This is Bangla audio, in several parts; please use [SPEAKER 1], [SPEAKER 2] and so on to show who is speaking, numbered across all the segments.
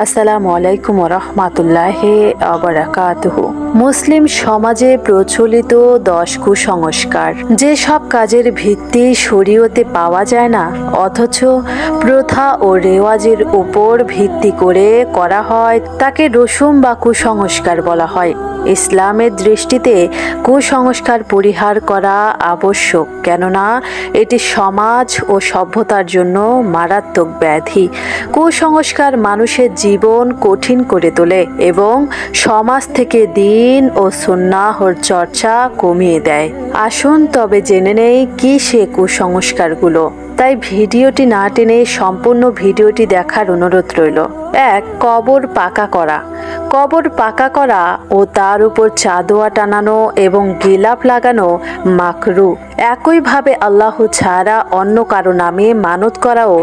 [SPEAKER 1] আসসালামু আলাইকুম ওয়া রাহমাতুল্লাহি ওয়া বারাকাতুহু। মুসলিম সমাজে প্রচলিত 10 কুসংস্কার, যে সব কাজের ভিত্তি শরীয়তে পাওয়া যায় না অথচ প্রথা ও রেওয়াজের উপর ভিত্তি করে করা হয়, তাকে রসুম বা কুসংস্কার বলা হয়। ইসলামের দৃষ্টিতে কুসংস্কার পরিহার করা আবশ্যক, কেননা এটি সমাজ ও সভ্যতার জন্য মারাত্মক ব্যাধি। কুসংস্কার মানুষের জীবন কঠিন করে তোলে এবং সমাজ থেকে দিন ও সুন্নাহর চর্চা কমিয়ে দেয়। আসুন তবে জেনে নেই কি সে কুসংস্কারগুলো। তাই ভিডিওটি না টেনে সম্পূর্ণ ভিডিওটি দেখার অনুরোধ রইল। 1. কবর পাকা করা। কবর পাকা করা ও তার উপর চাদোয়া টানানো এবং গিলাপ লাগানো মাকরু। একইভাবে আল্লাহ ছাড়া অন্য কারো নামে মানত করাও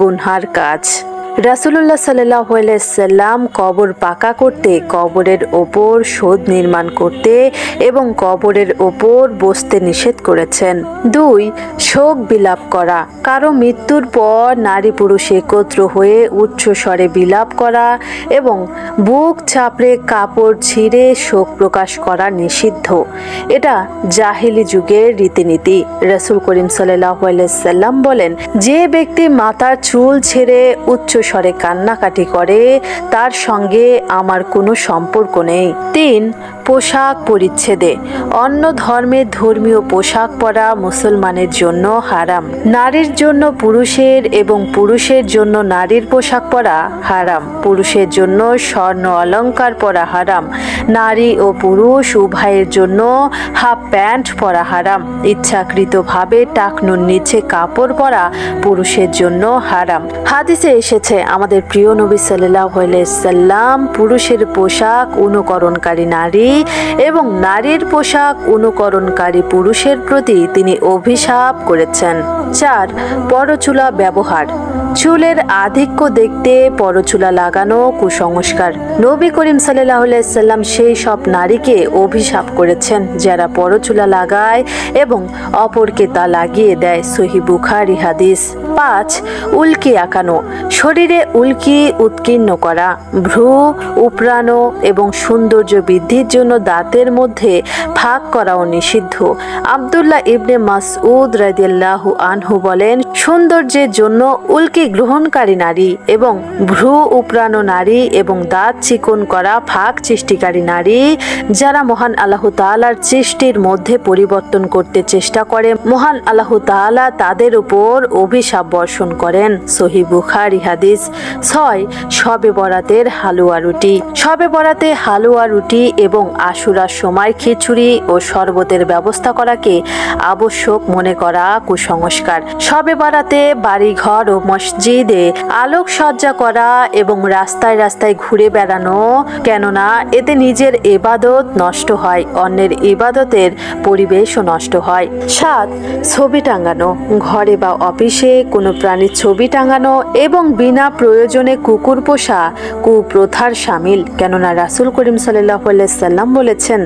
[SPEAKER 1] গুনহার কাজ। রাসূলুল্লাহ সাল্লাল্লাহু আলাইহি সাল্লাম কবর পাকা করতে, কবরের ওপর সৌধ নির্মাণ করতে এবং কবরের ওপর বসতে নিষেধ করেছেন। 2. শোক বিলাপ করা। কারো মৃত্যুর পর নারী পুরুষ একত্র হয়ে উচ্চ স্বরে বিলাপ করা এবং বুক চাপড়ে কাপড় ছিঁড়ে শোক প্রকাশ করা নিষিদ্ধ। এটা জাহেলি যুগের রীতিনীতি। রাসূল করিম সাল্লাল্লাহু আলাইহি সাল্লাম বলেন, যে ব্যক্তি মাথার চুল ছেড়ে উচ্চ স্বরে কান্নাকাটি করে তার সঙ্গে আমার কোনো সম্পর্ক নেই। 3. পোশাক পরিচ্ছেদে। অন্য ধর্মের ধর্মীয় পোশাক পরা মুসলমানের জন্য হারাম। নারীর জন্য পুরুষের এবং পুরুষের জন্য নারীর পোশাক পরা হারাম। পুরুষের জন্য স্বর্ণ অলংকার পরা হারাম। নারী ও পুরুষ উভয়ের জন্য হাফ প্যান্ট পরা হারাম। ইচ্ছাকৃতভাবে টাকনুর নিচে কাপড় পরা পুরুষের জন্য হারাম। হাদিসে এসেছে, আমাদের প্রিয় নবী সাল্লাল্লাহু আলাইহি সাল্লাম পুরুষের পোশাক অনুকরণকারী নারী এবং নারীর পোশাক অনুকরণকারী পুরুষের প্রতি তিনি অভিশাপ করেছেন। 4. পরচুলা ব্যবহার। চুলের আধিক্য দেখতে পরচুলা লাগানো কুসংস্কার। নবী করিম সাল্লাল্লাহু আলাইহি সাল্লাম সেই সব নারীকে অভিশাপ করেছেন যারা পরচুলা লাগায় এবং অপরকে তা লাগিয়ে দেয়। সহিহ বুখারী হাদিস। 5. উল্কি আঁকানো। শরীরে উল্কি উৎকীর্ণ করা, ভ্রু উপড়ানো এবং সৌন্দর্য বৃদ্ধির জন্য দাঁতের মধ্যে ফাঁক করাও নিষিদ্ধ। আব্দুল্লাহ ইবনে মাসউদ রাদিয়াল্লাহু আনহু বলেন, সৌন্দর্যের জন্য উল্কি গ্রহণকারী নারী এবং ভ্রু উপড়ানো নারী এবং দাঁত চিকন করা ফাঁক সৃষ্টিকারী নারী যারা মহান আল্লাহ তাআলার সৃষ্টির মধ্যে পরিবর্তন করতে চেষ্টা করে, মহান আল্লাহ তাআলা তাদের উপর অভিশাপ বর্ষণ করেন। সহিহ বুখারী হাদিস। 6. শবে বরাতের হালুয়া রুটি। শবে বরাতে হালুয়া রুটি এবং আশুরার সময় খিচুড়ি ও শরবতের ব্যবস্থা করাকে আবশ্যক মনে করা কুসংস্কার। শবে বরাতে বাড়িঘর ও মসজিদে আলোকসজ্জা করা এবং রাস্তায় রাস্তায় ঘুরে বেড়ানো, কেননা এতে নিজের ইবাদত নষ্ট হয়, অন্যের ইবাদতের পরিবেশও নষ্ট হয়। 7. ছবি টাঙানো। ঘরে বা অফিসে কোনো প্রাণীর ছবি টাঙানো এবং বিনা প্রয়োজনে কুকুর পোষা কুপ্রথার শামিল, কেননা রাসূল করিম সাল্লাল্লাহু আলাইহি সাল্লাম বলেছেন,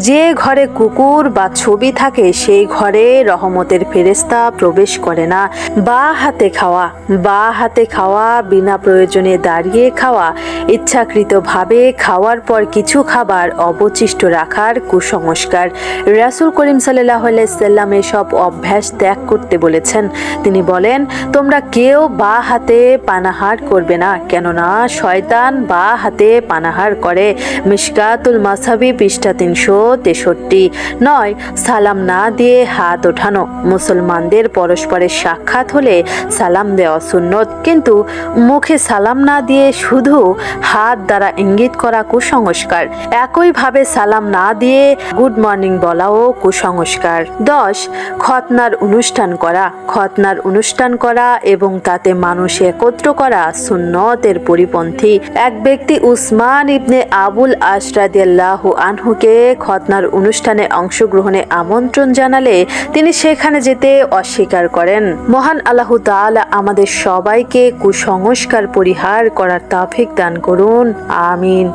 [SPEAKER 1] যে ঘরে কুকুর বা ছবি থাকে সেই ঘরে রহমতের ফেরেশতা প্রবেশ করে না। বা হাতে খাওয়া, বিনা প্রয়োজনে দাঁড়িয়ে খাওয়া, ইচ্ছাকৃতভাবে খাওয়ার পর কিছু খাবার অবশিষ্ট রাখার কুসংস্কার। রাসূল করিম সাল্লাল্লাহু আলাইহি সাল্লাম এসব অভ্যাস ত্যাগ করতে বলেছেন। তিনি বলেন, তোমরা কেউ বা হাতে পানাহার করবে না, কেননা শয়তান বা হাতে পানাহার করে। মিশকাতুল মাসাবি পৃষ্ঠা 363। 9. সালাম না দিয়ে হাত ওঠানো। মুসলমানদের পরস্পরের সাক্ষাৎ হলে সালাম দেওয়া সুন্নত, কিন্তু মুখে সালাম না দিয়ে শুধু হাত দ্বারা ইঙ্গিত করা কুসংস্কার। একইভাবে সালাম না দিয়ে গুড মর্নিং বলাও কুসংস্কার। 10. খতনার অনুষ্ঠান করা। খতনার অনুষ্ঠান করা এবং তাতে মানুষ একত্র করা সুন্নতের পরিপন্থী। এক ব্যক্তি উসমান ইবনে আবুল আস রাদিয়াল্লাহু আনহুকে খতনার অনুষ্ঠানে অংশগ্রহণে আমন্ত্রণ জানালে তিনি সেখানে যেতে অস্বীকার করেন। মহান আল্লাহ তাআলা আমাদের সবাইকে কুসংস্কার পরিহার করার তৌফিক দান করুন। আমিন।